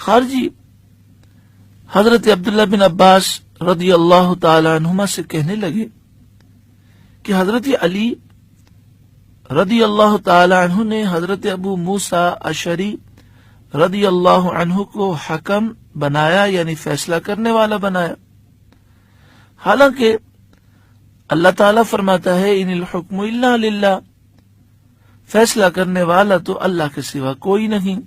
خارجی حضرت عبداللہ بن عباس رضی اللہ تعالی عنہما سے کہنے لگے کہ حضرت علی رضی اللہ تعالی عنہ نے حضرت ابو موسیٰ اشعری رضی اللہ عنہ کو حکم بنایا، یعنی فیصلہ کرنے والا بنایا، حالانکہ اللہ تعالیٰ فرماتا ہے ان الحکم الا للہ، فیصلہ کرنے والا تو اللہ کے سوا کوئی نہیں،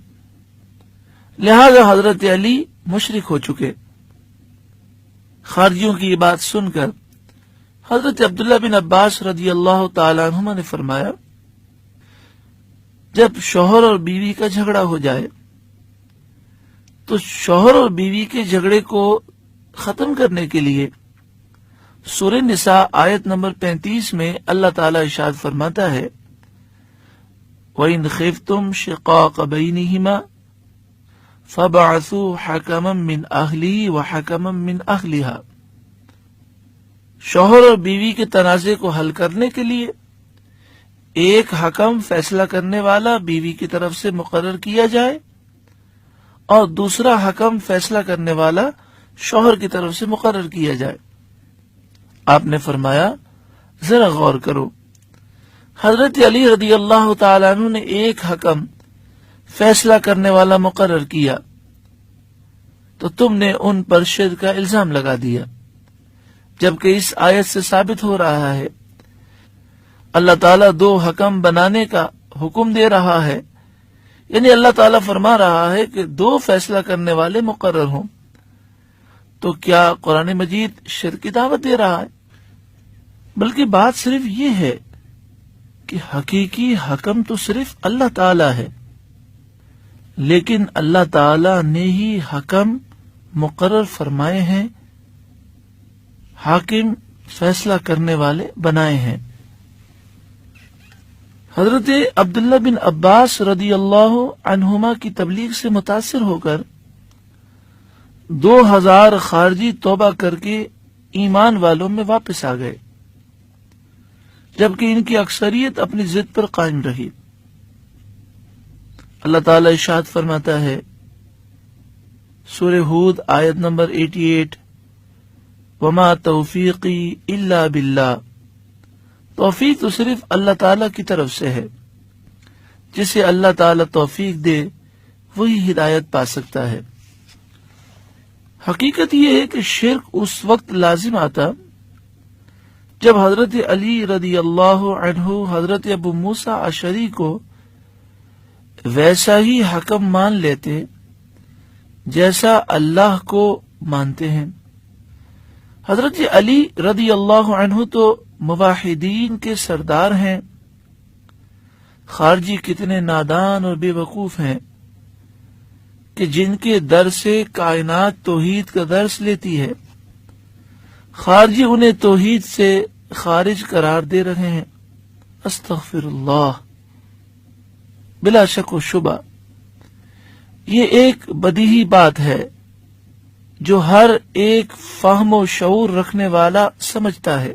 لہذا حضرت علی مشرک ہو چکے۔ خارجیوں کی یہ بات سن کر حضرت عبداللہ بن عباس رضی اللہ تعالی عنہما نے فرمایا جب شوہر اور بیوی کا جھگڑا ہو جائے تو شوہر اور بیوی کے جھگڑے کو ختم کرنے کے لیے سورہ نساء آیت نمبر 35 میں اللہ تعالی ارشاد فرماتا ہے وَإِنْ خِفْتُمْ شِقَاقَ بَيْنِهِمَا فَبَعَثُوا حَكَمًا مِّنْ أَهْلِهِ وَحَكَمًا مِّنْ أَهْلِهَا، شوہر اور بیوی کے تنازع کو حل کرنے کے لیے ایک حکم فیصلہ کرنے والا بیوی کی طرف سے مقرر کیا جائے اور دوسرا حکم فیصلہ کرنے والا شوہر کی طرف سے مقرر کیا جائے۔ آپ نے فرمایا ذرا غور کرو، حضرت علی رضی اللہ تعالیٰ عنہ نے ایک حکم فیصلہ کرنے والا مقرر کیا تو تم نے ان پر شرک کا الزام لگا دیا، جبکہ اس آیت سے ثابت ہو رہا ہے اللہ تعالیٰ دو حکم بنانے کا حکم دے رہا ہے، یعنی اللہ تعالیٰ فرما رہا ہے کہ دو فیصلہ کرنے والے مقرر ہوں، تو کیا قرآن مجید شرک کی دعوت دے رہا ہے؟ بلکہ بات صرف یہ ہے کہ حقیقی حکم تو صرف اللہ تعالیٰ ہے، لیکن اللہ تعالیٰ نے ہی حکم مقرر فرمائے ہیں، حاکم فیصلہ کرنے والے بنائے ہیں۔ حضرت عبداللہ بن عباس رضی اللہ عنہما کی تبلیغ سے متاثر ہو کر 2000 خارجی توبہ کر کے ایمان والوں میں واپس آ گئے، جبکہ ان کی اکثریت اپنی ضد پر قائم رہی۔ اللہ تعالی ارشاد فرماتا ہے سورہ ہود آیت نمبر 88 وما توفیقی الا باللہ، توفیق تو صرف اللہ تعالی کی طرف سے ہے، جسے اللہ تعالی توفیق دے وہی ہدایت پا سکتا ہے۔ حقیقت یہ ہے کہ شرک اس وقت لازم آتا جب حضرت علی رضی اللہ عنہ حضرت ابو موسیٰ اشعری کو ویسا ہی حکم مان لیتے جیسا اللہ کو مانتے ہیں۔ حضرت علی رضی اللہ عنہ تو موحدین کے سردار ہیں، خارجی کتنے نادان اور بے وقوف ہیں کہ جن کے در سے کائنات توحید کا درس لیتی ہے، خارجی انہیں توحید سے خارج قرار دے رہے ہیں۔ استغفر اللہ۔ بلا شک و شبہ یہ ایک بدیہی بات ہے جو ہر ایک فہم و شعور رکھنے والا سمجھتا ہے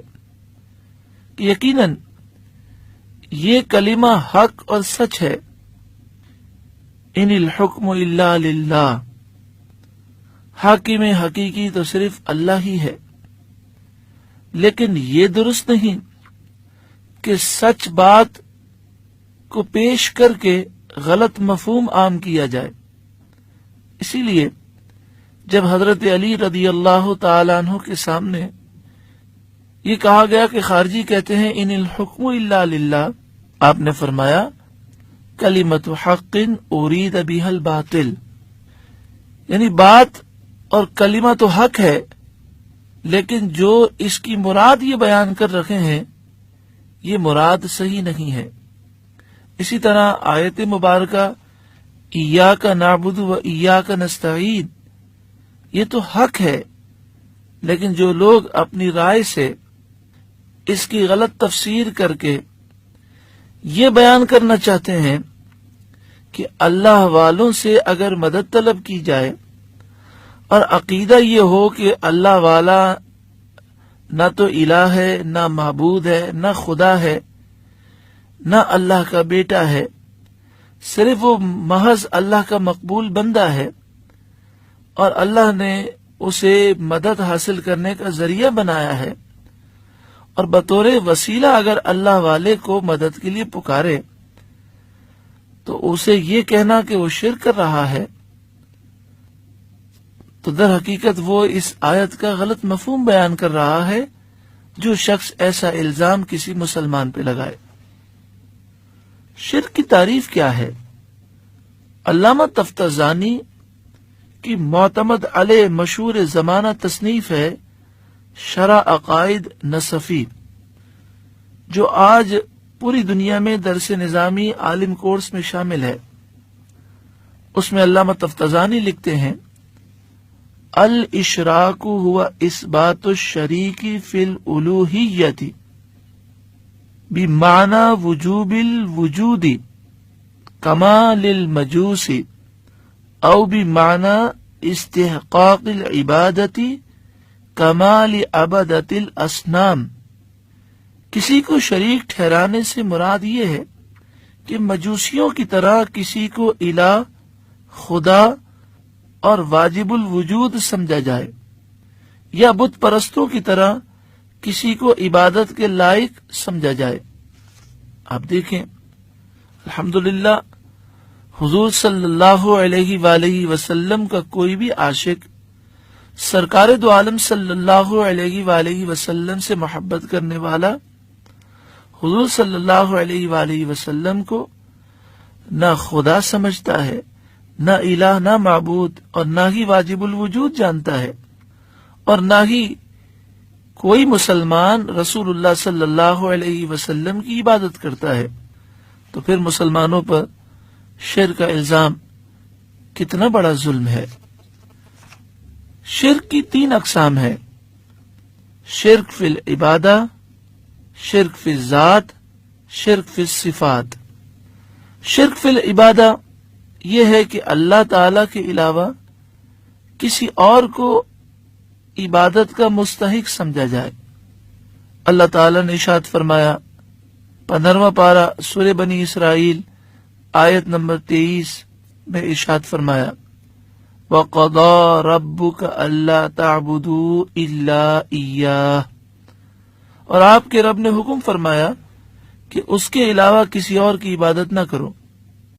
کہ یقیناً یہ کلمہ حق اور سچ ہے، ان الحکم الا للہ، حاکم حقیقی تو صرف اللہ ہی ہے۔ لیکن یہ درست نہیں کہ سچ بات کو پیش کر کے غلط مفہوم عام کیا جائے۔ اسی لیے جب حضرت علی رضی اللہ تعالیٰ عنہ کے سامنے یہ کہا گیا کہ خارجی کہتے ہیں ان الحکم الا للہ، آپ نے فرمایا کلمۃ حق ارید بها الباطل، یعنی بات اور کلمہ تو حق ہے، لیکن جو اس کی مراد یہ بیان کر رکھے ہیں یہ مراد صحیح نہیں ہے۔ اسی طرح آیت مبارکہ ایاک نعبد و ایاک نستعین، یہ تو حق ہے، لیکن جو لوگ اپنی رائے سے اس کی غلط تفسیر کر کے یہ بیان کرنا چاہتے ہیں کہ اللہ والوں سے اگر مدد طلب کی جائے اور عقیدہ یہ ہو کہ اللہ والا نہ تو الہ ہے، نہ معبود ہے، نہ خدا ہے، نہ اللہ کا بیٹا ہے، صرف وہ محض اللہ کا مقبول بندہ ہے، اور اللہ نے اسے مدد حاصل کرنے کا ذریعہ بنایا ہے، اور بطور وسیلہ اگر اللہ والے کو مدد کے لیے پکارے تو اسے یہ کہنا کہ وہ شرک کر رہا ہے، تو در حقیقت وہ اس آیت کا غلط مفہوم بیان کر رہا ہے جو شخص ایسا الزام کسی مسلمان پہ لگائے۔ شرک کی تعریف کیا ہے؟ علامہ تفتزانی کی معتمد علیہ مشہور زمانہ تصنیف ہے شرح عقائد نصفی، جو آج پوری دنیا میں درس نظامی عالم کورس میں شامل ہے۔ اس میں علامہ تفتزانی لکھتے ہیں، الاشراک ہوا اثبات الشریک فی الالوہیت بمعنی وجوب الوجود کما للمجوس او بمعنی استحقاق العبادت کما لعبدۃ الاصنام۔ کسی کو شریک ٹھہرانے سے مراد یہ ہے کہ مجوسیوں کی طرح کسی کو الہ، خدا اور واجب الوجود سمجھا جائے، یا بت پرستوں کی طرح کسی کو عبادت کے لائق سمجھا جائے۔ آپ دیکھیں، الحمدللہ حضور صلی اللہ علیہ وآلہ وسلم کا کوئی بھی عاشق سرکار دو عالم صلی اللہ علیہ وآلہ وسلم سے محبت کرنے والا حضور صلی اللہ علیہ وآلہ وسلم کو نہ خدا سمجھتا ہے، نہ الہ، نہ معبود، اور نہ ہی واجب الوجود جانتا ہے، اور نہ ہی کوئی مسلمان رسول اللہ صلی اللہ علیہ وسلم کی عبادت کرتا ہے، تو پھر مسلمانوں پر شرک کا الزام کتنا بڑا ظلم ہے۔ شرک کی 3 اقسام ہیں: شرک فی العبادہ، شرک فی الذات، شرک فی الصفات۔ شرک فی العبادہ یہ ہے کہ اللہ تعالی کے علاوہ کسی اور کو عبادت کا مستحق سمجھا جائے۔ اللہ تعالی نے ارشاد فرمایا 15واں پارہ سورہ بنی اسرائیل آیت نمبر 23 میں ارشاد فرمایا، وَقَضَى رَبُّكَ أَلَّا تَعْبُدُوا إِلَّا إِيَّاهُ، اور آپ کے رب نے حکم فرمایا کہ اس کے علاوہ کسی اور کی عبادت نہ کرو۔